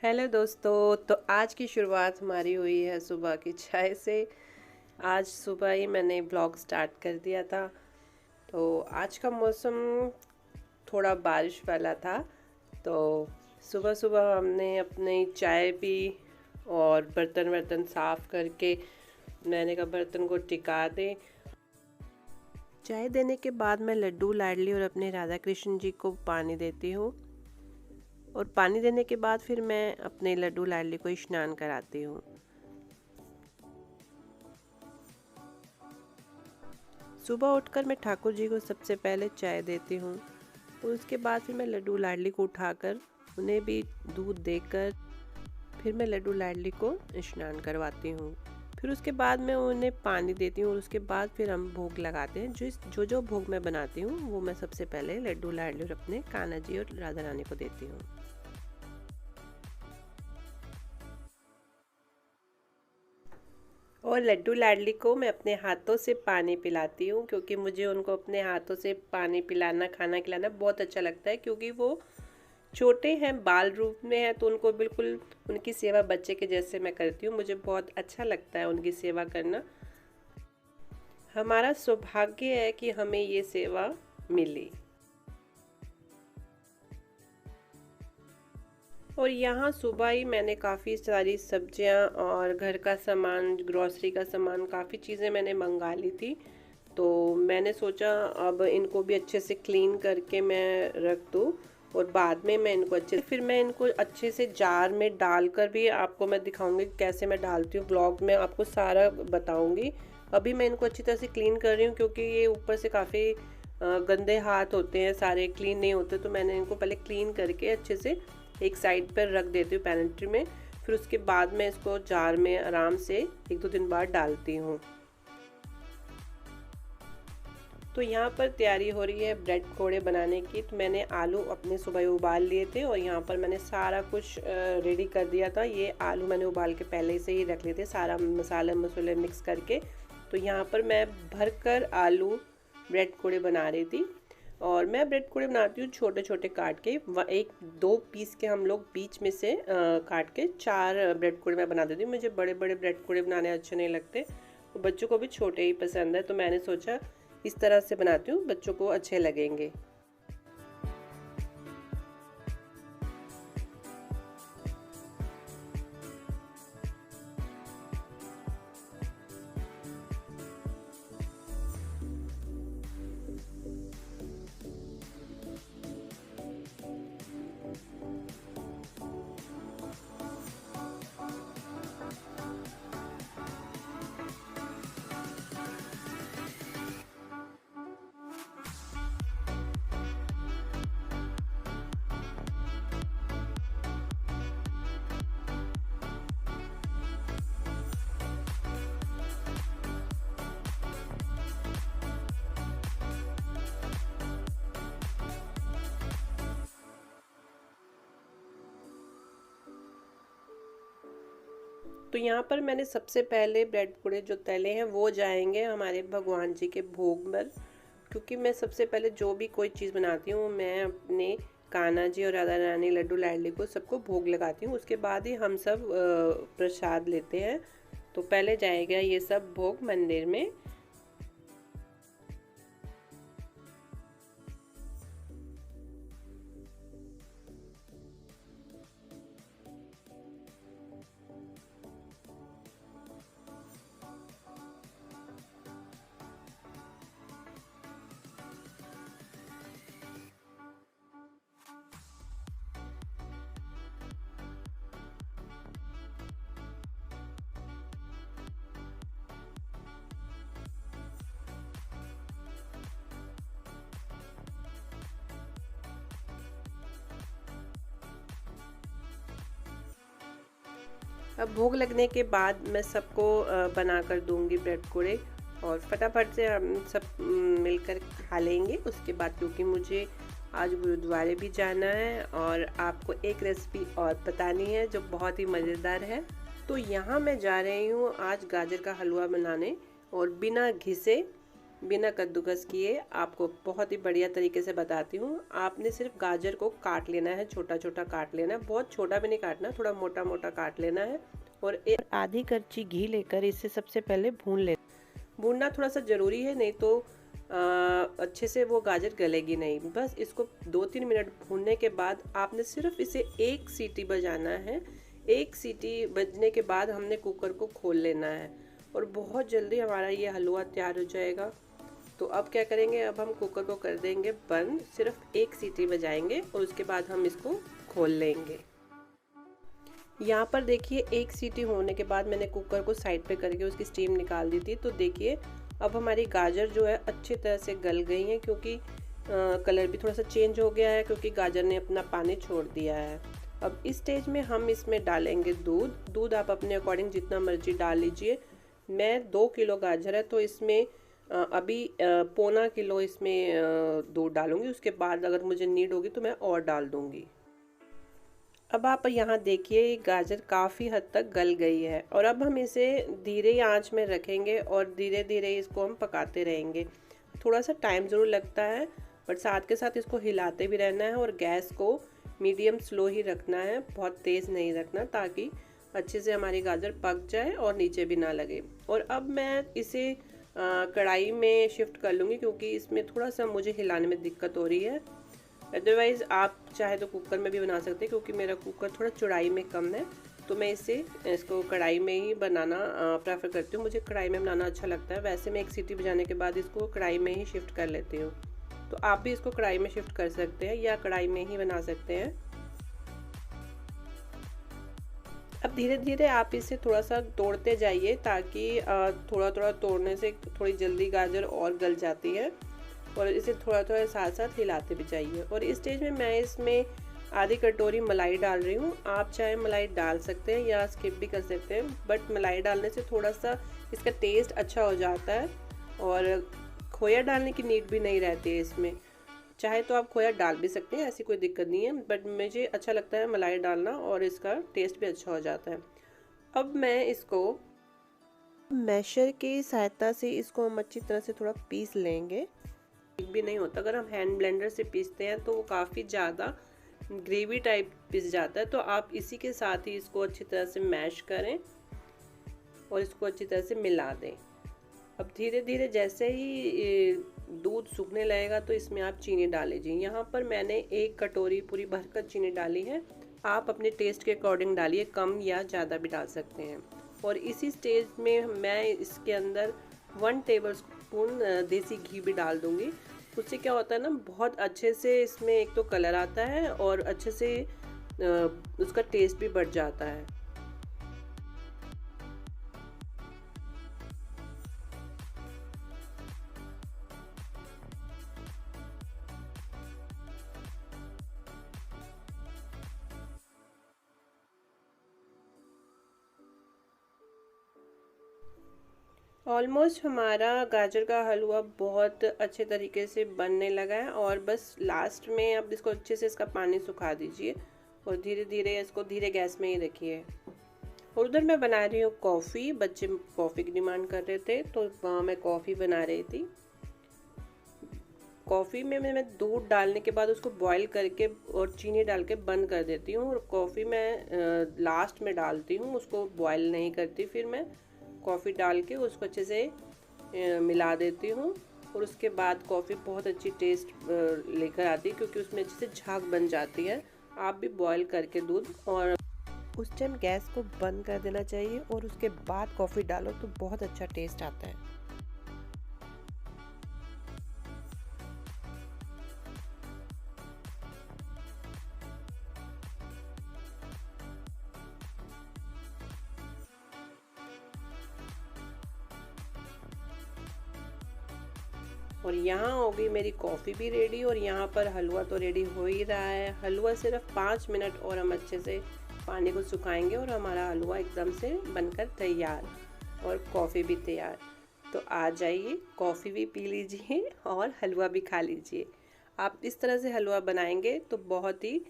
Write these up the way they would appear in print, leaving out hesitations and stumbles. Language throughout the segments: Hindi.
हेलो दोस्तों। तो आज की शुरुआत हमारी हुई है सुबह की चाय से। आज सुबह ही मैंने ब्लॉग स्टार्ट कर दिया था। तो आज का मौसम थोड़ा बारिश वाला था। तो सुबह सुबह हमने अपनी चाय पी और बर्तन वर्तन साफ़ करके मैंने कहा बर्तन को टिका दें। चाय देने के बाद मैं लड्डू लाडली और अपने राधा कृष्ण जी को पानी देती हूँ और पानी देने के बाद फिर मैं अपने लड्डू लाडली को स्नान कराती हूँ। सुबह उठकर मैं ठाकुर जी को सबसे पहले चाय देती हूँ और उसके बाद फिर मैं लड्डू लाडली को उठाकर उन्हें भी दूध देकर फिर मैं लड्डू लाडली को स्नान करवाती हूँ। फिर उसके बाद मैं उन्हें पानी देती हूँ और उसके बाद फिर हम भोग लगाते हैं। जो भोग मैं बनाती हूँ वो मैं सबसे पहले लड्डू लाडली और अपने कान्हा जी और राधा रानी को देती हूँ। और लड्डू लाडली को मैं अपने हाथों से पानी पिलाती हूँ क्योंकि मुझे उनको अपने हाथों से पानी पिलाना खाना खिलाना बहुत अच्छा लगता है, क्योंकि वो छोटे हैं, बाल रूप में है, तो उनको बिल्कुल उनकी सेवा बच्चे के जैसे मैं करती हूँ। मुझे बहुत अच्छा लगता है उनकी सेवा करना। हमारा सौभाग्य है कि हमें ये सेवा मिली। और यहाँ सुबह ही मैंने काफ़ी सारी सब्जियाँ और घर का सामान, ग्रॉसरी का सामान, काफ़ी चीज़ें मैंने मंगा ली थी। तो मैंने सोचा अब इनको भी अच्छे से क्लीन करके मैं रख दूँ और बाद में मैं इनको फिर मैं इनको अच्छे से जार में डालकर भी आपको मैं दिखाऊंगी कैसे मैं डालती हूँ। ब्लॉग में आपको सारा बताऊंगी। अभी मैं इनको अच्छी तरह से क्लीन कर रही हूँ क्योंकि ये ऊपर से काफ़ी गंदे हाथ होते हैं, सारे क्लीन नहीं होते। तो मैंने इनको पहले क्लीन करके अच्छे से एक साइड पर रख देती हूँ पैनेट्री में। फिर उसके बाद मैं इसको जार में आराम से 1-2 दिन बाद डालती हूँ। तो यहाँ पर तैयारी हो रही है ब्रेड पकौड़े बनाने की। तो मैंने आलू अपने सुबह उबाल लिए थे और यहाँ पर मैंने सारा कुछ रेडी कर दिया था। ये आलू मैंने उबाल के पहले से ही रख लिए थे, सारा मसाले मसाले मिक्स करके। तो यहाँ पर मैं भरकर आलू ब्रेड पकौड़े बना रही थी। और मैं ब्रेड पकौड़े बनाती हूँ छोटे छोटे काट के, 1-2 पीस के हम लोग बीच में से काट के 4 ब्रेड पकौड़े मैं बना देती हूँ। मुझे बड़े बड़े ब्रेड पकौड़े बनाने अच्छे नहीं लगते, तो बच्चों को भी छोटे ही पसंद है। तो मैंने सोचा इस तरह से बनाती हूँ, बच्चों को अच्छे लगेंगे। तो यहाँ पर मैंने सबसे पहले ब्रेड पकौड़े जो तले हैं वो जाएंगे हमारे भगवान जी के भोग पर, क्योंकि मैं सबसे पहले जो भी कोई चीज़ बनाती हूँ मैं अपने कान्हा जी और राधा रानी लड्डू लाडली को सबको भोग लगाती हूँ। उसके बाद ही हम सब प्रसाद लेते हैं। तो पहले जाएगा ये सब भोग मंदिर में। अब भोग लगने के बाद मैं सबको बना कर दूंगी ब्रेड पकौड़े और फटाफट से हम सब मिलकर खा लेंगे उसके बाद, क्योंकि मुझे आज गुरुद्वारे भी जाना है और आपको एक रेसिपी और बतानी है जो बहुत ही मज़ेदार है। तो यहाँ मैं जा रही हूँ आज गाजर का हलवा बनाने और बिना घिसे बिना कद्दूकस किए आपको बहुत ही बढ़िया तरीके से बताती हूँ। आपने सिर्फ गाजर को काट लेना है, छोटा छोटा काट लेना है, बहुत छोटा भी नहीं काटना, थोड़ा मोटा मोटा काट लेना है। और एक आधी कच्ची घी लेकर इसे सबसे पहले भून ले। भूनना थोड़ा सा ज़रूरी है, नहीं तो अच्छे से वो गाजर गलेगी नहीं। बस इसको 2-3 मिनट भूनने के बाद आपने सिर्फ इसे एक सीटी बजाना है। एक सीटी बजने के बाद हमने कुकर को खोल लेना है और बहुत जल्दी हमारा ये हलवा तैयार हो जाएगा। तो अब क्या करेंगे, अब हम कुकर को कर देंगे बंद, सिर्फ एक सीटी बजाएंगे और उसके बाद हम इसको खोल लेंगे। यहाँ पर देखिए एक सीटी होने के बाद मैंने कुकर को साइड पे करके उसकी स्टीम निकाल दी थी। तो देखिए अब हमारी गाजर जो है अच्छी तरह से गल गई हैं, क्योंकि कलर भी थोड़ा सा चेंज हो गया है, क्योंकि गाजर ने अपना पानी छोड़ दिया है। अब इस स्टेज में हम इसमें डालेंगे दूध। दूध आप अपने अकॉर्डिंग जितना मर्जी डाल लीजिए। मैं 2 किलो गाजर है तो इसमें अभी 1.25 किलो इसमें दूध डालूंगी। उसके बाद अगर मुझे नीड होगी तो मैं और डाल दूंगी। अब आप यहाँ देखिए गाजर काफ़ी हद तक गल गई है और अब हम इसे धीरे आंच में रखेंगे और धीरे धीरे इसको हम पकाते रहेंगे। थोड़ा सा टाइम ज़रूर लगता है, बट साथ के साथ इसको हिलाते भी रहना है और गैस को मीडियम स्लो ही रखना है, बहुत तेज़ नहीं रखना, ताकि अच्छे से हमारी गाजर पक जाए और नीचे भी ना लगे। और अब मैं इसे कढ़ाई में शिफ्ट कर लूँगी, क्योंकि इसमें थोड़ा सा मुझे हिलाने में दिक्कत हो रही है। अदरवाइज़ आप चाहे तो कुकर में भी बना सकते हैं, क्योंकि मेरा कुकर थोड़ा चौड़ाई में कम है, तो मैं इसको कढ़ाई में ही बनाना प्रेफर करती हूँ। मुझे कढ़ाई में बनाना अच्छा लगता है। वैसे मैं एक सीटी बजाने के बाद इसको कढ़ाई में ही शिफ्ट कर लेती हूँ। तो आप भी इसको कढ़ाई में शिफ्ट कर सकते हैं या कढ़ाई में ही बना सकते हैं। अब धीरे धीरे आप इसे थोड़ा सा तोड़ते जाइए, ताकि थोड़ा थोड़ा तोड़ने से थोड़ी जल्दी गाजर और गल जाती है। और इसे थोड़ा थोड़ा साथ साथ हिलाते भी जाइए। और इस स्टेज में मैं इसमें आधी कटोरी मलाई डाल रही हूँ। आप चाहे मलाई डाल सकते हैं या स्किप भी कर सकते हैं, बट मलाई डालने से थोड़ा सा इसका टेस्ट अच्छा हो जाता है और खोया डालने की नीड भी नहीं रहती है इसमें। चाहे तो आप खोया डाल भी सकते हैं, ऐसी कोई दिक्कत नहीं है, बट मुझे अच्छा लगता है मलाई डालना और इसका टेस्ट भी अच्छा हो जाता है। अब मैं इसको मैशर की सहायता से इसको हम अच्छी तरह से थोड़ा पीस लेंगे। भी नहीं होता, अगर हम हैंड ब्लेंडर से पीसते हैं तो वो काफ़ी ज़्यादा ग्रेवी टाइप पिस जाता है। तो आप इसी के साथ ही इसको अच्छी तरह से मैश करें और इसको अच्छी तरह से मिला दें। अब धीरे धीरे जैसे ही दूध सूखने लगेगा तो इसमें आप चीनी डाल लीजिए। यहाँ पर मैंने 1 कटोरी पूरी भरकर चीनी डाली है। आप अपने टेस्ट के अकॉर्डिंग डालिए, कम या ज़्यादा भी डाल सकते हैं। और इसी स्टेज में मैं इसके अंदर 1 टेबल स्पून देसी घी भी डाल दूँगी। उससे क्या होता है ना, बहुत अच्छे से इसमें एक तो कलर आता है और अच्छे से उसका टेस्ट भी बढ़ जाता है। ऑलमोस्ट हमारा गाजर का हलवा बहुत अच्छे तरीके से बनने लगा है और बस लास्ट में अब इसको अच्छे से इसका पानी सुखा दीजिए और धीरे धीरे इसको धीरे गैस में ही रखिए। और उधर मैं बना रही हूँ कॉफ़ी। बच्चे कॉफ़ी की डिमांड कर रहे थे तो मैं कॉफ़ी बना रही थी। कॉफ़ी में मैं दूध डालने के बाद उसको बॉईल करके और चीनी डाल के बंद कर देती हूँ, और कॉफ़ी मैं लास्ट में डालती हूँ, उसको बॉईल नहीं करती। फिर मैं कॉफ़ी डाल के उसको अच्छे से मिला देती हूँ और उसके बाद कॉफ़ी बहुत अच्छी टेस्ट लेकर आती है, क्योंकि उसमें अच्छे से झाग बन जाती है। आप भी बॉईल करके दूध, और उस टाइम गैस को बंद कर देना चाहिए और उसके बाद कॉफ़ी डालो तो बहुत अच्छा टेस्ट आता है। और यहाँ हो गई मेरी कॉफ़ी भी रेडी और यहाँ पर हलवा तो रेडी हो ही रहा है। हलवा सिर्फ 5 मिनट और हम अच्छे से पानी को सुखाएंगे और हमारा हलवा एकदम से बनकर तैयार और कॉफ़ी भी तैयार। तो आ जाइए, कॉफ़ी भी पी लीजिए और हलवा भी खा लीजिए। आप इस तरह से हलवा बनाएंगे तो बहुत ही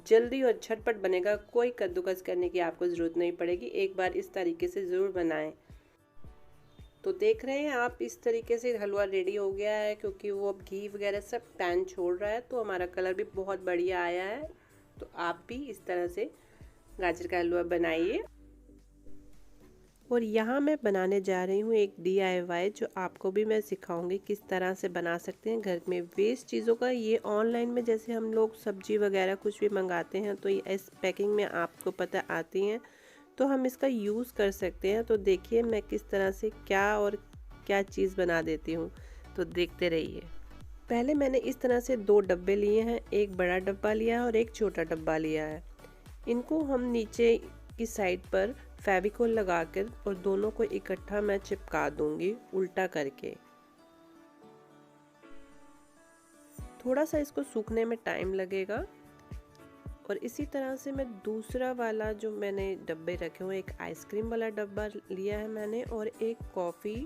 जल्दी और झटपट बनेगा। कोई कद्दूकस करने की आपको ज़रूरत नहीं पड़ेगी। एक बार इस तरीके से ज़रूर बनाएं। तो देख रहे हैं आप, इस तरीके से हलवा रेडी हो गया है, क्योंकि वो अब घी वगैरह सब पैन छोड़ रहा है, तो हमारा कलर भी बहुत बढ़िया आया है। तो आप भी इस तरह से गाजर का हलवा बनाइए। और यहाँ मैं बनाने जा रही हूँ एक DIY, जो आपको भी मैं सिखाऊंगी किस तरह से बना सकते हैं घर में वेस्ट चीज़ों का। ये ऑनलाइन में जैसे हम लोग सब्जी वगैरह कुछ भी मंगाते हैं तो ये इस पैकिंग में आपको पता आती हैं, तो हम इसका यूज़ कर सकते हैं। तो देखिए मैं किस तरह से क्या चीज़ बना देती हूँ, तो देखते रहिए। पहले मैंने इस तरह से 2 डब्बे लिए हैं, एक बड़ा डब्बा लिया है और एक छोटा डब्बा लिया है। इनको हम नीचे की साइड पर फेविकोल लगाकर और दोनों को इकट्ठा मैं चिपका दूंगी उल्टा करके। थोड़ा सा इसको सूखने में टाइम लगेगा। और इसी तरह से मैं दूसरा वाला जो मैंने डब्बे रखे हुए, एक आइसक्रीम वाला डब्बा लिया है मैंने और एक कॉफ़ी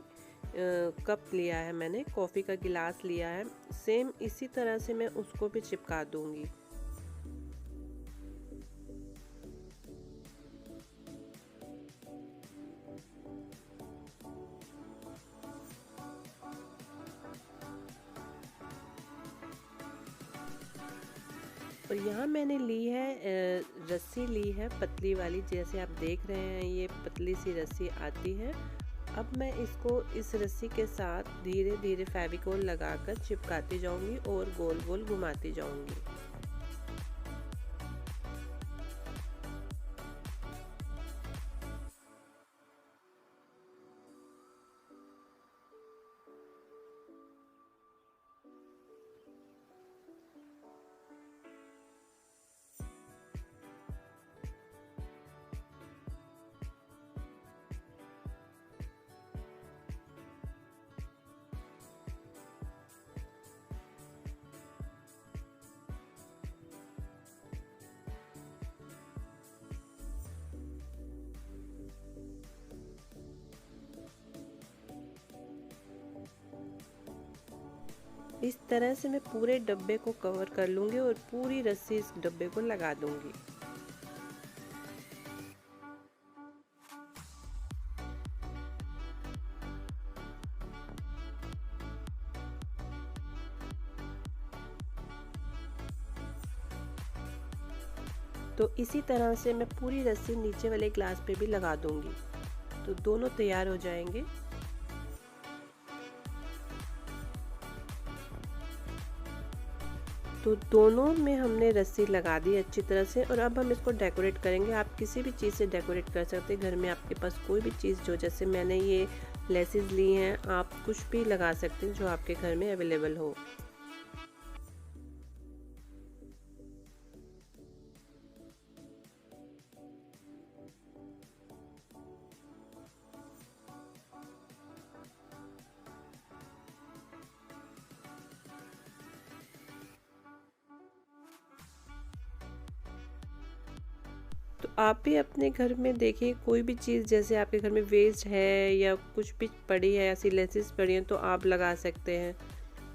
कप लिया है मैंने, कॉफ़ी का गिलास लिया है। सेम इसी तरह से मैं उसको भी चिपका दूंगी। और यहाँ मैंने ली है रस्सी ली है पतली वाली, जैसे आप देख रहे हैं ये पतली सी रस्सी आती है। अब मैं इसको इस रस्सी के साथ धीरे धीरे फेविकोल लगाकर चिपकाती जाऊंगी और गोल गोल घुमाती जाऊंगी। इस तरह से मैं पूरे डब्बे को कवर कर लूंगी और पूरी रस्सी इस डब्बे को लगा दूंगी। तो इसी तरह से मैं पूरी रस्सी नीचे वाले ग्लास पे भी लगा दूंगी, तो दोनों तैयार हो जाएंगे। तो दोनों में हमने रस्सी लगा दी अच्छी तरह से। और अब हम इसको डेकोरेट करेंगे। आप किसी भी चीज़ से डेकोरेट कर सकते हैं, घर में आपके पास कोई भी चीज़ जो, जैसे मैंने ये लेसेस ली हैं, आप कुछ भी लगा सकते हैं जो आपके घर में अवेलेबल हो। तो आप भी अपने घर में देखिए, कोई भी चीज़ जैसे आपके घर में वेस्ट है या कुछ भी पड़ी है, ऐसी लेसेस पड़ी हैं, तो आप लगा सकते हैं।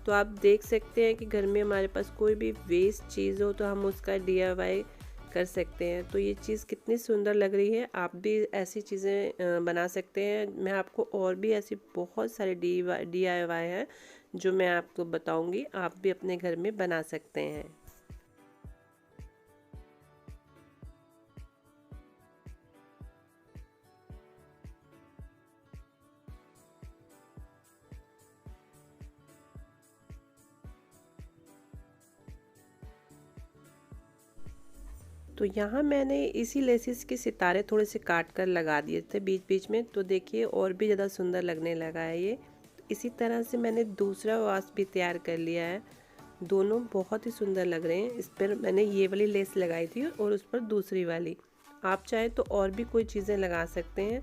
तो आप देख सकते हैं कि घर में हमारे पास कोई भी वेस्ट चीज़ हो तो हम उसका DIY कर सकते हैं। तो ये चीज़ कितनी सुंदर लग रही है, आप भी ऐसी चीज़ें बना सकते हैं। मैं आपको और भी ऐसी बहुत सारे DIY हैं जो मैं आपको बताऊंगी, आप भी अपने घर में बना सकते हैं। तो यहाँ मैंने इसी लेसिस के सितारे थोड़े से काट कर लगा दिए थे बीच बीच में, तो देखिए और भी ज़्यादा सुंदर लगने लगा है ये। इसी तरह से मैंने दूसरा वास भी तैयार कर लिया है। दोनों बहुत ही सुंदर लग रहे हैं। इस पर मैंने ये वाली लेस लगाई थी और उस पर दूसरी वाली। आप चाहे तो और भी कोई चीज़ें लगा सकते हैं,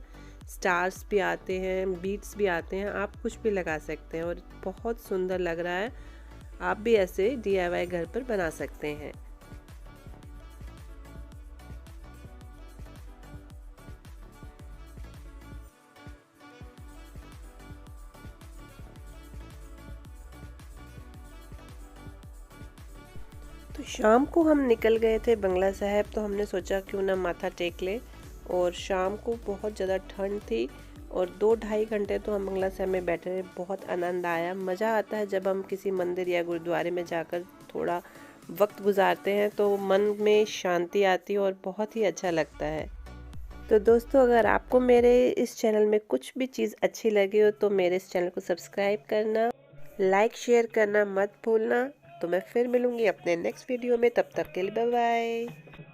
स्टार्स भी आते हैं, बीट्स भी आते हैं, आप कुछ भी लगा सकते हैं और बहुत सुंदर लग रहा है। आप भी ऐसे DIY घर पर बना सकते हैं। तो शाम को हम निकल गए थे बंगला साहब, तो हमने सोचा क्यों ना माथा टेक ले। और शाम को बहुत ज़्यादा ठंड थी और 2-2.5 घंटे तो हम बंगला साहिब में बैठे रहे। बहुत आनंद आया, मज़ा आता है जब हम किसी मंदिर या गुरुद्वारे में जाकर थोड़ा वक्त गुजारते हैं तो मन में शांति आती है और बहुत ही अच्छा लगता है। तो दोस्तों, अगर आपको मेरे इस चैनल में कुछ भी चीज़ अच्छी लगी हो तो मेरे इस चैनल को सब्सक्राइब करना, लाइक शेयर करना मत भूलना। तो मैं फिर मिलूँगी अपने नेक्स्ट वीडियो में, तब तक के लिए बाय बाय।